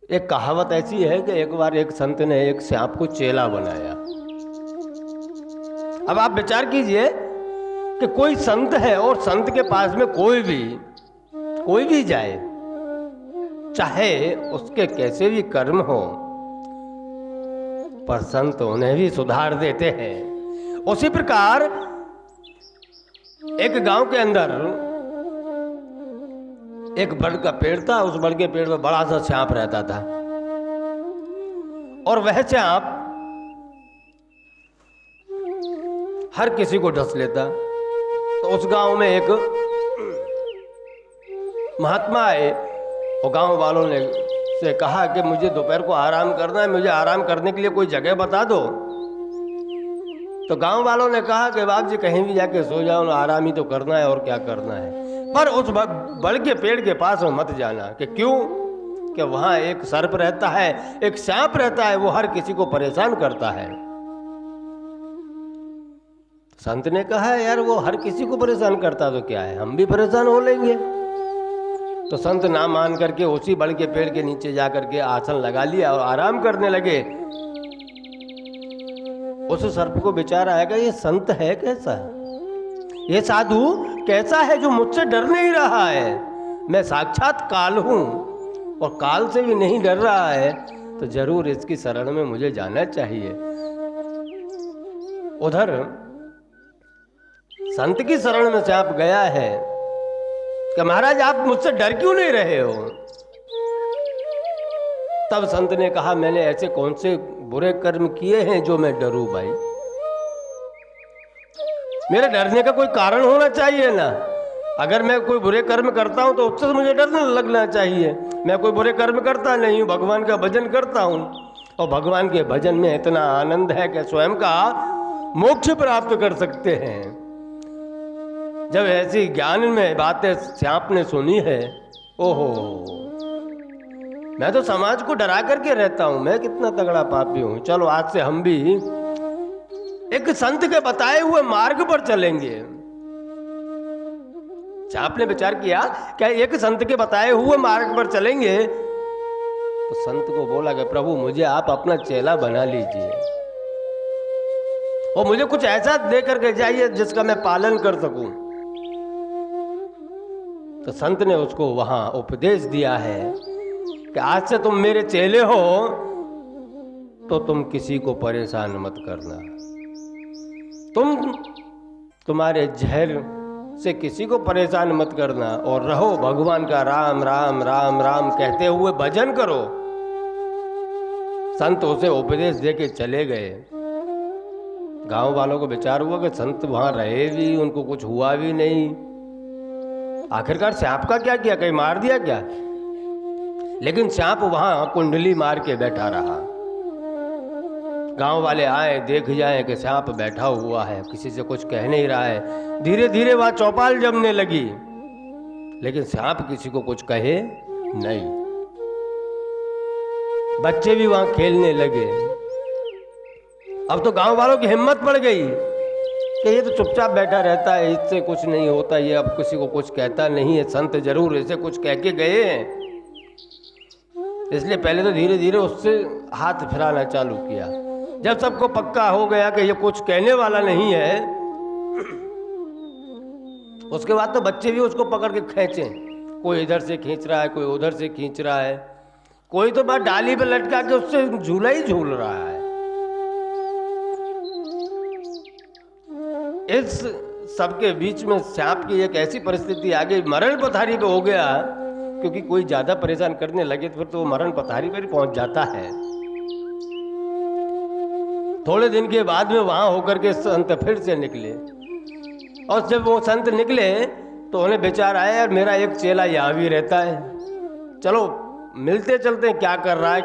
एक कहावत ऐसी है कि एक बार एक संत ने एक सांप को चेला बनाया। अब आप विचार कीजिए कि कोई संत है और संत के पास में कोई भी जाए, चाहे उसके कैसे भी कर्म हो, पर संत उन्हें भी सुधार देते हैं। उसी प्रकार एक गांव के अंदर एक बड़ का पेड़ था। उस बड़ के पेड़ में बड़ा सा सांप रहता था और वह सांप हर किसी को डस लेता। तो उस गांव में एक महात्मा आए और गांव वालों ने से कहा कि मुझे दोपहर को आराम करना है, मुझे आराम करने के लिए कोई जगह बता दो। तो गांव वालों ने कहा कि बाप जी कहीं भी जाके सो जाओ, आराम ही तो करना है और क्या करना है, पर उस बड़ के पेड़ के पास में मत जाना। कि क्यों? कि वहां एक सर्प रहता है, एक सांप रहता है, वो हर किसी को परेशान करता है। संत ने कहा यार वो हर किसी को परेशान करता तो क्या है, हम भी परेशान हो लेंगे। तो संत ना मान करके उसी बड़ के पेड़ के नीचे जा करके आसन लगा लिया और आराम करने लगे। उस सर्प को विचार आएगा ये संत है कैसा, ये साधु कैसा है जो मुझसे डर नहीं रहा है। मैं साक्षात काल हूं और काल से भी नहीं डर रहा है, तो जरूर इसकी शरण में मुझे जाना चाहिए। उधर संत की शरण में सांप गया है कि महाराज आप मुझसे डर क्यों नहीं रहे हो। तब संत ने कहा मैंने ऐसे कौन से बुरे कर्म किए हैं जो मैं डरूं भाई, मेरे डरने का कोई कारण होना चाहिए ना। अगर मैं कोई बुरे कर्म करता हूं तो उससे मुझे डर नहीं लगना चाहिए। मैं कोई बुरे कर्म करता नहीं हूं, भगवान का भजन करता हूं और भगवान के भजन में इतना आनंद है कि स्वयं का मोक्ष प्राप्त कर सकते हैं। जब ऐसी ज्ञान में बातें सांप ने सुनी है, ओहो मैं तो समाज को डरा करके रहता हूं, मैं कितना तगड़ा पापी हूं। चलो आज से हम भी एक संत के बताए हुए मार्ग पर चलेंगे। सांप ने विचार किया क्या एक संत के बताए हुए मार्ग पर चलेंगे। तो संत को बोला कि प्रभु मुझे आप अपना चेला बना लीजिए और मुझे कुछ ऐसा दे करके जाइए जिसका मैं पालन कर सकूं। तो संत ने उसको वहां उपदेश दिया है कि आज से तुम मेरे चेले हो तो तुम किसी को परेशान मत करना, तुम्हारे जहर से किसी को परेशान मत करना और रहो भगवान का राम राम राम राम कहते हुए भजन करो। संत उसे उपदेश देके चले गए। गांव वालों को विचार हुआ कि संत वहां रहे भी, उनको कुछ हुआ भी नहीं। आखिरकार सांप का क्या किया, कहीं मार दिया क्या? लेकिन सांप वहां कुंडली मार के बैठा रहा। गांव वाले आए देख जाए कि सांप बैठा हुआ है, किसी से कुछ कह नहीं रहा है। धीरे धीरे वहां चौपाल जमने लगी, लेकिन सांप किसी को कुछ कहे नहीं। बच्चे भी वहां खेलने लगे। अब तो गांव वालों की हिम्मत पड़ गई कि ये तो चुपचाप बैठा रहता है, इससे कुछ नहीं होता, ये अब किसी को कुछ कहता नहीं है, संत जरूर इसे कुछ कह के गए हैं। इसलिए पहले तो धीरे धीरे उससे हाथ फिराना चालू किया। जब सबको पक्का हो गया कि ये कुछ कहने वाला नहीं है, उसके बाद तो बच्चे भी उसको पकड़ के खींचे। कोई इधर से खींच रहा है, कोई उधर से खींच रहा है, कोई तो बात डाली पे लटका के उससे झूला ही झूल रहा है। इस सबके बीच में सांप की एक ऐसी परिस्थिति आ गई, मरण पथारी पे हो गया। क्योंकि कोई ज्यादा परेशान करने लगे तो फिर तो वो मरण पथारी पर ही पहुंच जाता है। थोड़े दिन के बाद में वहां होकर के संत फिर से निकले और जब वो संत निकले तो उन्हें विचार आया यार मेरा एक चेला यहाँ भी रहता है, चलो मिलते चलते हैं, क्या कर रहा है,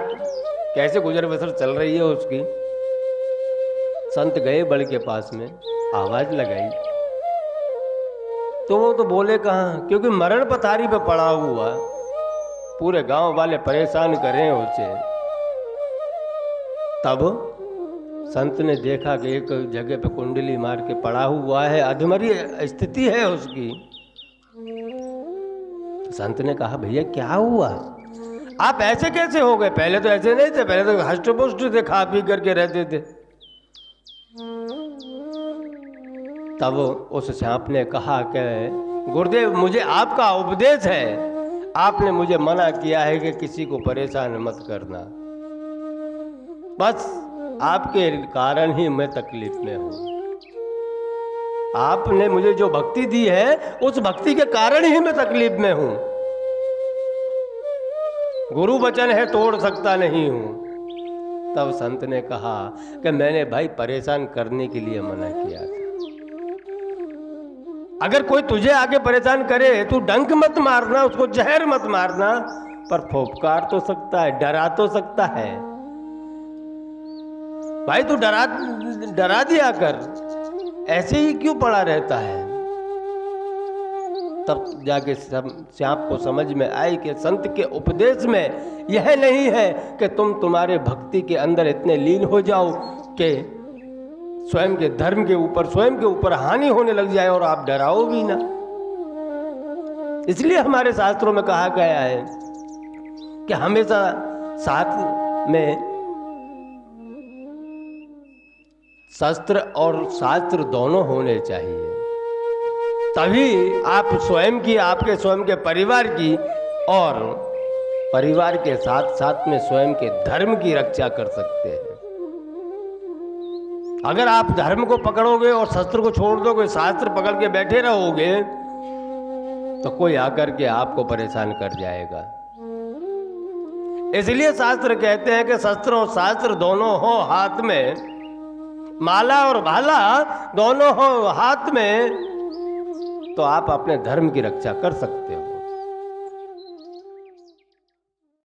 कैसे गुजर बसर चल रही है उसकी। संत गए बड़ के पास में, आवाज लगाई तो वो तो बोले कहाँ, क्योंकि मरण पथारी पे पड़ा हुआ, पूरे गांव वाले परेशान करें उसे। तब संत ने देखा कि एक जगह पे कुंडली मार के पड़ा हुआ है, अधमरी स्थिति है उसकी। संत ने कहा भैया क्या हुआ? आप ऐसे कैसे हो गए? पहले तो ऐसे नहीं थे, पहले तो हष्ट पुष्ट थे, खा पी करके रहते थे। तब उस सांप ने कहा कि गुरुदेव, मुझे आपका उपदेश है, आपने मुझे मना किया है कि किसी को परेशान मत करना, बस आपके कारण ही मैं तकलीफ में हूं। आपने मुझे जो भक्ति दी है, उस भक्ति के कारण ही मैं तकलीफ में हूं। गुरु वचन है, तोड़ सकता नहीं हूं। तब संत ने कहा कि मैंने भाई परेशान करने के लिए मना किया था। अगर कोई तुझे आके परेशान करे, तू डंक मत मारना, उसको जहर मत मारना, पर फुफकार तो सकता है, डरा तो सकता है। भाई तू डरा दिया कर, ऐसे ही क्यों पड़ा रहता है? तब जाके सांप को समझ में आई कि संत के उपदेश में यह नहीं है कि तुम तुम्हारे भक्ति के अंदर इतने लीन हो जाओ कि स्वयं के धर्म के ऊपर, स्वयं के ऊपर हानि होने लग जाए और आप डराओ भी ना। इसलिए हमारे शास्त्रों में कहा गया है कि हमेशा साथ में शस्त्र और शास्त्र दोनों होने चाहिए, तभी आप स्वयं की, आपके स्वयं के परिवार की और परिवार के साथ साथ में स्वयं के धर्म की रक्षा कर सकते हैं। अगर आप धर्म को पकड़ोगे और शस्त्र को छोड़ दोगे, शास्त्र पकड़ के बैठे रहोगे, तो कोई आकर के आपको परेशान कर जाएगा। इसलिए शास्त्र कहते हैं कि शस्त्र और शास्त्र दोनों हो हाथ में, माला और भाला दोनों हो हाथ में, तो आप अपने धर्म की रक्षा कर सकते हो।